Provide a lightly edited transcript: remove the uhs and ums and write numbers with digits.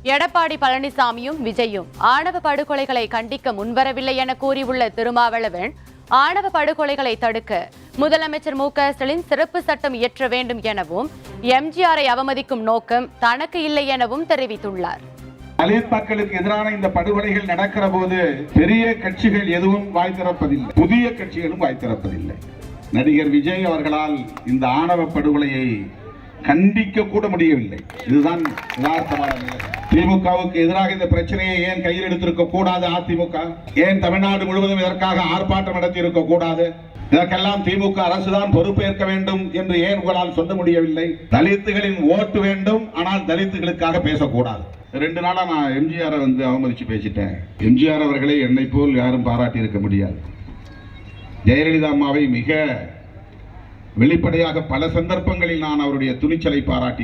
எடப்பாடி பழனிசாமியும் விஜயும் ஆணவ படுகொலைகளை கண்டிக்க முன்வரவில்லை என கூறியுள்ள திருமாவளவன், ஆணவ படுகொலைகளை தடுக்க முதலமைச்சர் மு.க.ஸ்டாலின் சிறப்பு சட்டம் இயற்ற வேண்டும் எனவும், எம்ஜிஆரை அவமதிக்கும் நோக்கம் தனக்கு இல்லை எனவும் தெரிவித்துள்ளார். தலித் மக்களுக்கு எதிரான இந்த படுகொலைகள் நடக்கிற போது பெரிய கட்சிகள் எதுவும் வாய் திறப்பதில்லை, புதிய கட்சிகளும் வாய் திறப்பதில்லை. நடிகர் விஜய் அவர்களால் இந்த ஆணவ படுகொலையை கண்டிக்க கூட முடியவில்லை. இதுதான் யதார்த்தமான நிலை. திமுகவுக்கு எதிராக இந்த பிரச்சனையை ஏன் கையில் எடுத்திருக்க கூடாது? அதிமுக ஏன் தமிழ்நாடு முழுவதும் இதற்காக ஆர்ப்பாட்டம் நடத்தி இருக்க கூடாது? இதற்கெல்லாம் திமுக அரசுதான் பொறுப்பேற்க வேண்டும் என்று ஏன் உங்களால் சொல்ல முடியவில்லை? தலித்துகளின் ஓட்டு வேண்டும், ஆனால் தலித்துகளுக்காக பேசக்கூடாது. 2 நாளா நான் எம்ஜிஆரை அவமதிச்சு பேசிட்டேன். எம்ஜிஆர் அவர்களை என்னை போல் யாரும் பாராட்டி இருக்க முடியாது. ஜெயலலிதா அம்மாவை மிக வெளிப்படையாக பல சந்தர்ப்பங்களில் நான் அவருடைய துணிச்சலை பாராட்டி